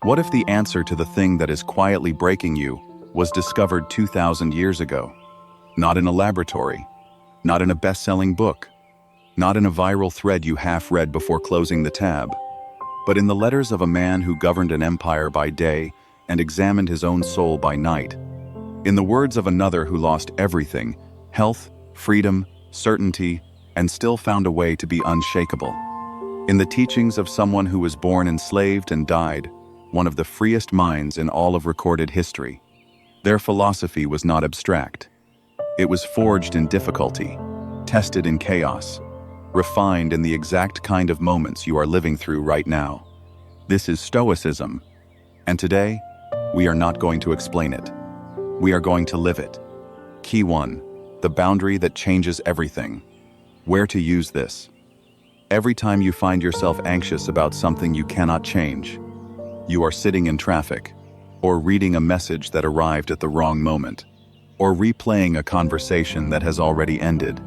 What if the answer to the thing that is quietly breaking you was discovered 2,000 years ago? Not in a laboratory, not in a best-selling book, not in a viral thread you half-read before closing the tab, but in the letters of a man who governed an empire by day and examined his own soul by night. In the words of another who lost everything, health, freedom, certainty, and still found a way to be unshakable. In the teachings of someone who was born enslaved and died, one of the freest minds in all of recorded history. Their philosophy was not abstract. It was forged in difficulty, tested in chaos, refined in the exact kind of moments you are living through right now. This is Stoicism, and today, we are not going to explain it. We are going to live it. Key 1. The boundary that changes everything. Where to use this. Every time you find yourself anxious about something you cannot change, you are sitting in traffic, or reading a message that arrived at the wrong moment, or replaying a conversation that has already ended,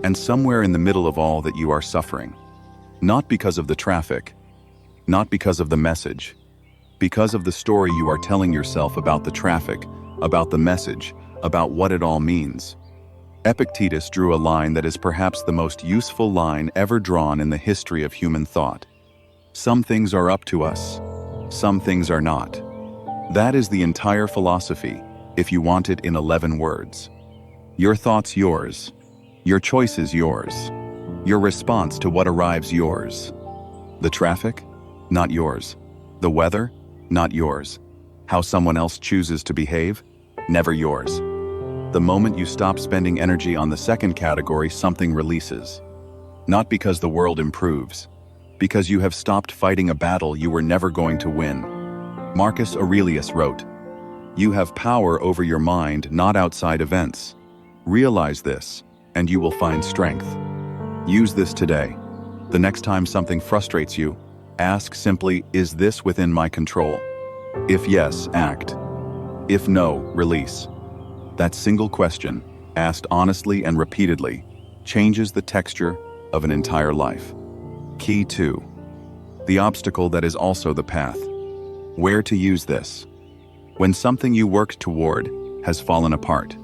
and somewhere in the middle of all that you are suffering. Not because of the traffic, not because of the message, because of the story you are telling yourself about the traffic, about the message, about what it all means. Epictetus drew a line that is perhaps the most useful line ever drawn in the history of human thought. Some things are up to us, some things are not. That is the entire philosophy, if you want it in 11 words. Your thoughts yours, your choices yours, your response to what arrives yours. The traffic? Not yours. The weather? Not yours. How someone else chooses to behave? Never yours. The moment you stop spending energy on the second category, something releases. Not because the world improves, because you have stopped fighting a battle you were never going to win. Marcus Aurelius wrote, "You have power over your mind, not outside events. Realize this, and you will find strength." Use this today. The next time something frustrates you, ask simply, is this within my control? If yes, act. If no, release. That single question, asked honestly and repeatedly, changes the texture of an entire life. Key 2. The obstacle that is also the path. Where to use this. When something you worked toward has fallen apart,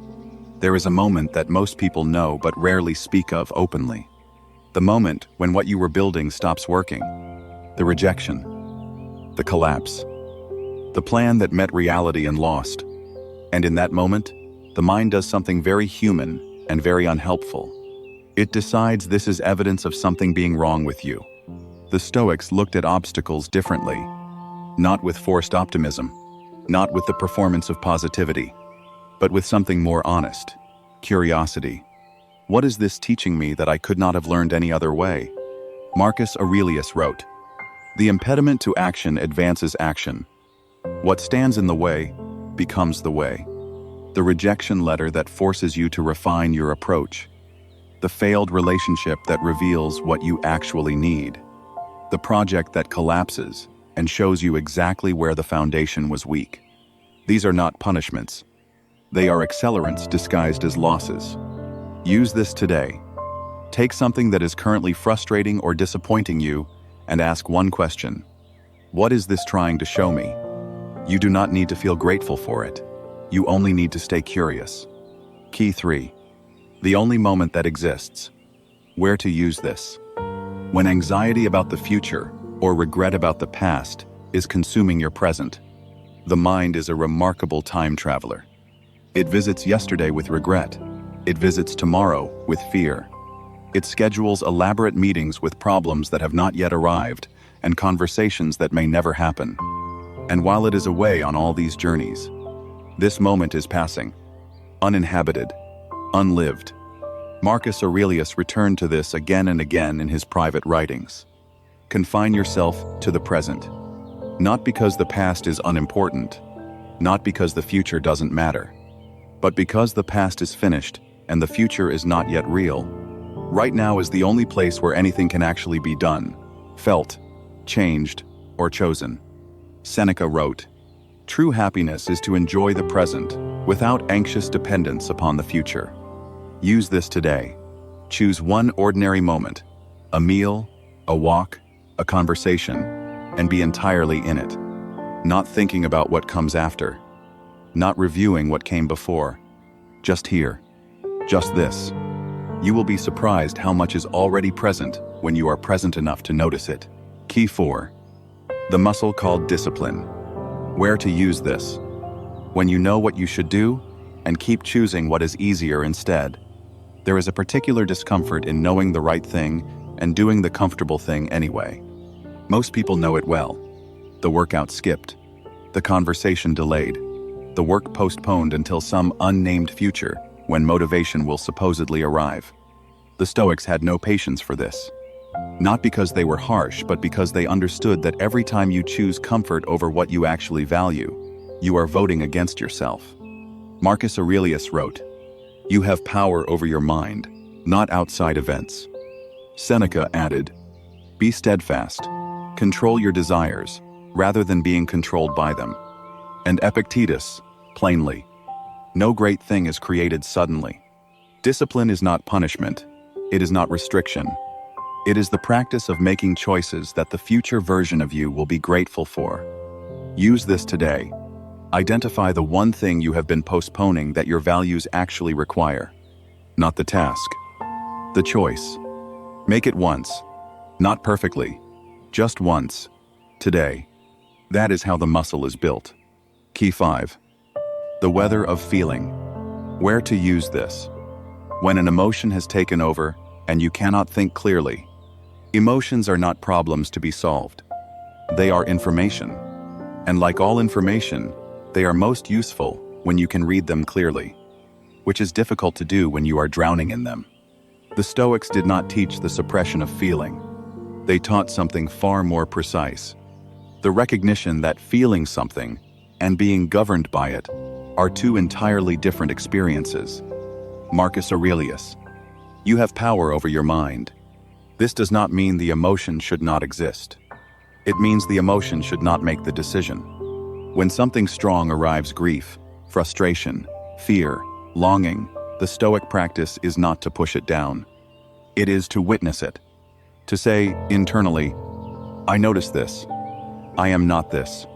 there is a moment that most people know but rarely speak of openly. The moment when what you were building stops working. The rejection. The collapse. The plan that met reality and lost. And in that moment, the mind does something very human and very unhelpful. It decides this is evidence of something being wrong with you. The Stoics looked at obstacles differently. Not with forced optimism, not with the performance of positivity, but with something more honest. Curiosity. What is this teaching me that I could not have learned any other way? Marcus Aurelius wrote, "The impediment to action advances action. What stands in the way becomes the way." The rejection letter that forces you to refine your approach. The failed relationship that reveals what you actually need. The project that collapses and shows you exactly where the foundation was weak. These are not punishments. They are accelerants disguised as losses. Use this today. Take something that is currently frustrating or disappointing you and ask one question. What is this trying to show me? You do not need to feel grateful for it. You only need to stay curious. Key 3. The only moment that exists. Where to use this. When anxiety about the future or regret about the past is consuming your present, the mind is a remarkable time traveler. It visits yesterday with regret. It visits tomorrow with fear. It schedules elaborate meetings with problems that have not yet arrived and conversations that may never happen. And while it is away on all these journeys, this moment is passing, uninhabited, unlived. Marcus Aurelius returned to this again and again in his private writings. Confine yourself to the present, not because the past is unimportant, not because the future doesn't matter, but because the past is finished and the future is not yet real. Right now is the only place where anything can actually be done, felt, changed, or chosen. Seneca wrote, "True happiness is to enjoy the present without anxious dependence upon the future." Use this today. Choose one ordinary moment, a meal, a walk, a conversation, and be entirely in it. Not thinking about what comes after. Not reviewing what came before. Just here. Just this. You will be surprised how much is already present when you are present enough to notice it. Key 4. The muscle called discipline. Where to use this. When you know what you should do, and keep choosing what is easier instead. There is a particular discomfort in knowing the right thing and doing the comfortable thing anyway. Most people know it well. The workout skipped. The conversation delayed. The work postponed until some unnamed future when motivation will supposedly arrive. The Stoics had no patience for this. Not because they were harsh, but because they understood that every time you choose comfort over what you actually value, you are voting against yourself. Marcus Aurelius wrote, "You have power over your mind, not outside events." Seneca added, "Be steadfast. Control your desires, rather than being controlled by them." And Epictetus, plainly, "No great thing is created suddenly." Discipline is not punishment. It is not restriction. It is the practice of making choices that the future version of you will be grateful for. Use this today. Identify the one thing you have been postponing that your values actually require. Not the task. The choice. Make it once. Not perfectly. Just once. Today. That is how the muscle is built. Key 5. The weather of feeling. Where to use this. When an emotion has taken over and you cannot think clearly. Emotions are not problems to be solved. They are information. And like all information, they are most useful when you can read them clearly, which is difficult to do when you are drowning in them. The Stoics did not teach the suppression of feeling. They taught something far more precise. The recognition that feeling something and being governed by it are two entirely different experiences. Marcus Aurelius, "You have power over your mind." This does not mean the emotion should not exist. It means the emotion should not make the decision. When something strong arrives, grief, frustration, fear, longing, the Stoic practice is not to push it down. It is to witness it. To say internally, "I notice this. I am not this."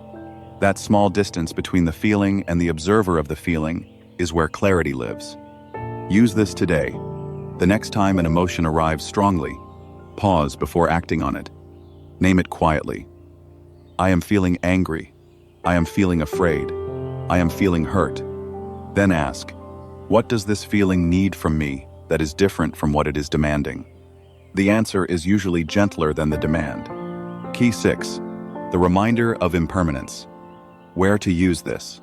That small distance between the feeling and the observer of the feeling is where clarity lives. Use this today. The next time an emotion arrives strongly, pause before acting on it. Name it quietly. I am feeling angry. I am feeling afraid. I am feeling hurt. Then ask, what does this feeling need from me that is different from what it is demanding? The answer is usually gentler than the demand. Key 6. The reminder of impermanence. Where to use this.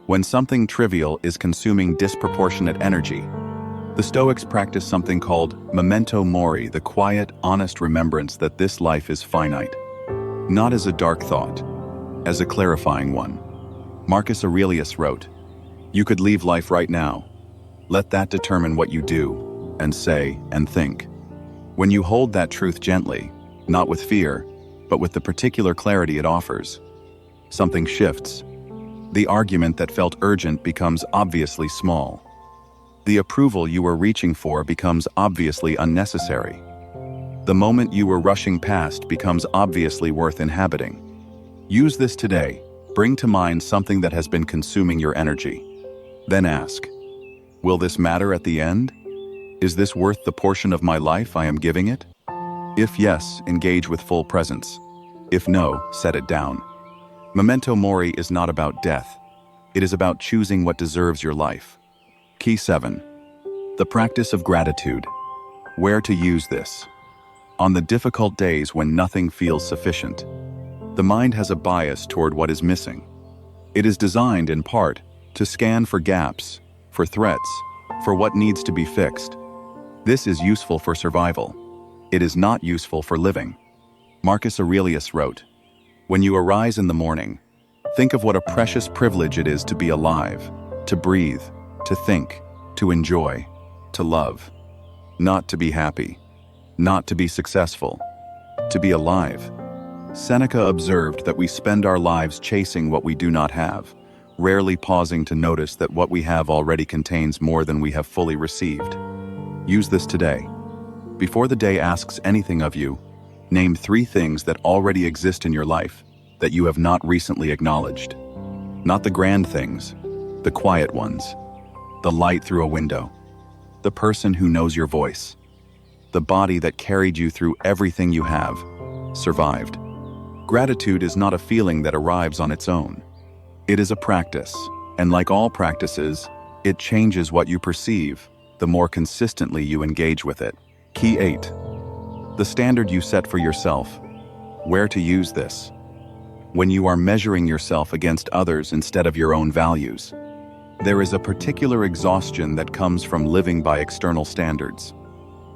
When something trivial is consuming disproportionate energy, the Stoics practice something called memento mori, the quiet, honest remembrance that this life is finite. Not as a dark thought, as a clarifying one. Marcus Aurelius wrote, "You could leave life right now. Let that determine what you do, and say, and think." When you hold that truth gently, not with fear, but with the particular clarity it offers, something shifts. The argument that felt urgent becomes obviously small. The approval you were reaching for becomes obviously unnecessary. The moment you were rushing past becomes obviously worth inhabiting. Use this today. Bring to mind something that has been consuming your energy. Then ask, will this matter at the end? Is this worth the portion of my life I am giving it? If yes, engage with full presence. If no, set it down. Memento mori is not about death. It is about choosing what deserves your life. Key 7. The practice of gratitude. Where to use this. On the difficult days when nothing feels sufficient, the mind has a bias toward what is missing. It is designed, in part, to scan for gaps, for threats, for what needs to be fixed. This is useful for survival. It is not useful for living. Marcus Aurelius wrote, "When you arise in the morning, think of what a precious privilege it is to be alive, to breathe, to think, to enjoy, to love. Not to be happy, not to be successful, to be alive." Seneca observed that we spend our lives chasing what we do not have, rarely pausing to notice that what we have already contains more than we have fully received. Use this today. Before the day asks anything of you, name 3 things that already exist in your life that you have not recently acknowledged. Not the grand things, the quiet ones. The light through a window. The person who knows your voice. The body that carried you through everything you have survived. Gratitude is not a feeling that arrives on its own. It is a practice, and like all practices, it changes what you perceive the more consistently you engage with it. Key 8. The standard you set for yourself. Where to use this. When you are measuring yourself against others instead of your own values, there is a particular exhaustion that comes from living by external standards.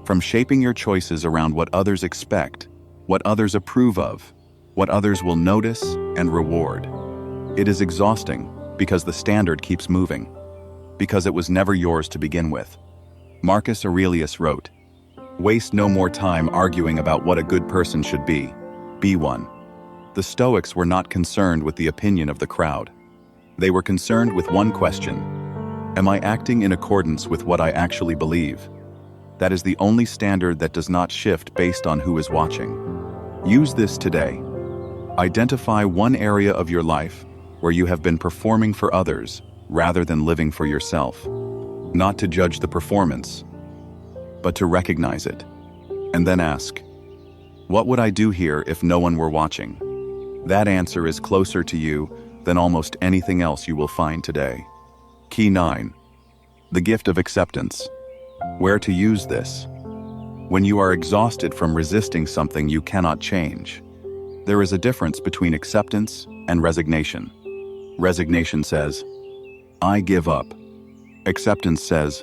From shaping your choices around what others expect, what others approve of, what others will notice and reward. It is exhausting because the standard keeps moving, because it was never yours to begin with. Marcus Aurelius wrote, "Waste no more time arguing about what a good person should be. Be one." The Stoics were not concerned with the opinion of the crowd. They were concerned with one question: am I acting in accordance with what I actually believe? That is the only standard that does not shift based on who is watching. Use this today. Identify one area of your life where you have been performing for others rather than living for yourself. Not to judge the performance, but to recognize it. And then ask, what would I do here if no one were watching? That answer is closer to you than almost anything else you will find today. Key 9. The gift of acceptance. Where to use this. When you are exhausted from resisting something you cannot change, there is a difference between acceptance and resignation. Resignation says, I give up. Acceptance says,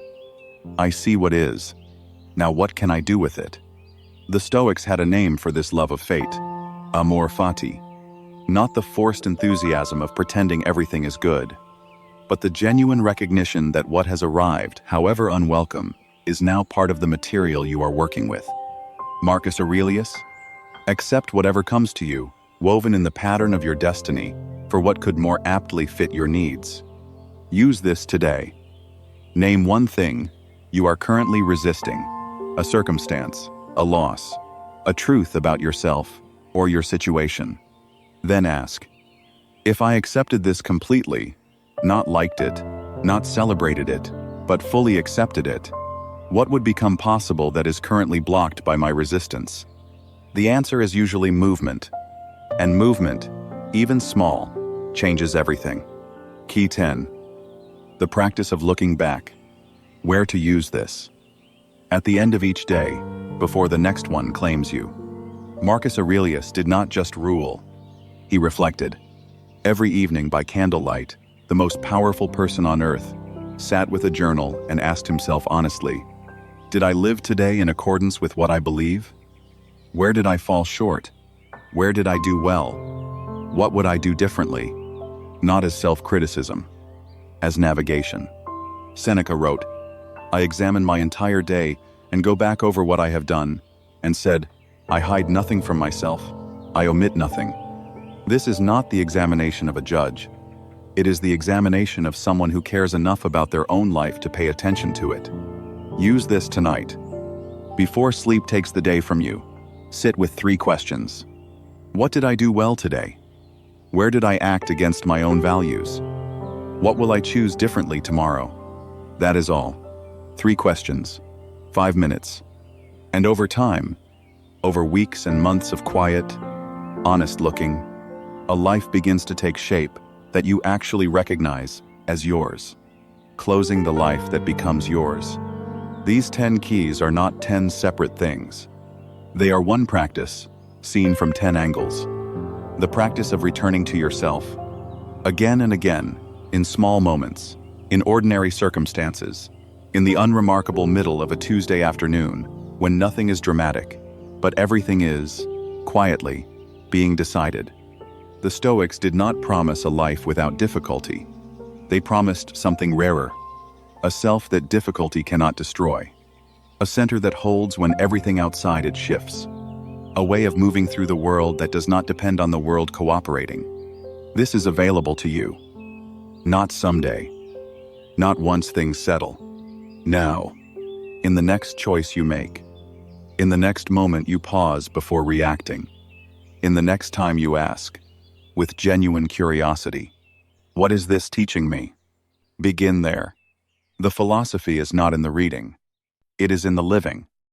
I see what is. Now what can I do with it? The Stoics had a name for this love of fate, amor fati. Not the forced enthusiasm of pretending everything is good, but the genuine recognition that what has arrived, however unwelcome, is now part of the material you are working with. Marcus Aurelius, accept whatever comes to you, woven in the pattern of your destiny, for what could more aptly fit your needs. Use this today. Name one thing you are currently resisting, a circumstance, a loss, a truth about yourself or your situation. Then ask, if I accepted this completely, not liked it, not celebrated it, but fully accepted it, what would become possible that is currently blocked by my resistance? The answer is usually movement. And movement, even small, changes everything. Key 10. The practice of looking back. Where to use this. At the end of each day, before the next one claims you. Marcus Aurelius did not just rule. He reflected. Every evening by candlelight, the most powerful person on earth sat with a journal and asked himself honestly, did I live today in accordance with what I believe? Where did I fall short? Where did I do well? What would I do differently? Not as self-criticism, as navigation. Seneca wrote, I examine my entire day and go back over what I have done, and said, I hide nothing from myself, I omit nothing. This is not the examination of a judge. It is the examination of someone who cares enough about their own life to pay attention to it. Use this tonight. Before sleep takes the day from you, sit with 3 questions. What did I do well today? Where did I act against my own values? What will I choose differently tomorrow? That is all. 3 questions, 5 minutes. And over time, over weeks and months of quiet, honest looking, a life begins to take shape that you actually recognize as yours, closing the life that becomes yours. These 10 keys are not 10 separate things. They are one practice, seen from 10 angles. The practice of returning to yourself, again and again, in small moments, in ordinary circumstances, in the unremarkable middle of a Tuesday afternoon, when nothing is dramatic, but everything is, quietly, being decided. The Stoics did not promise a life without difficulty. They promised something rarer, a self that difficulty cannot destroy, a center that holds when everything outside it shifts, a way of moving through the world that does not depend on the world cooperating. This is available to you. Not someday. Not once things settle. Now. In the next choice you make. In the next moment you pause before reacting. In the next time you ask, with genuine curiosity. What is this teaching me? Begin there. The philosophy is not in the reading. It is in the living.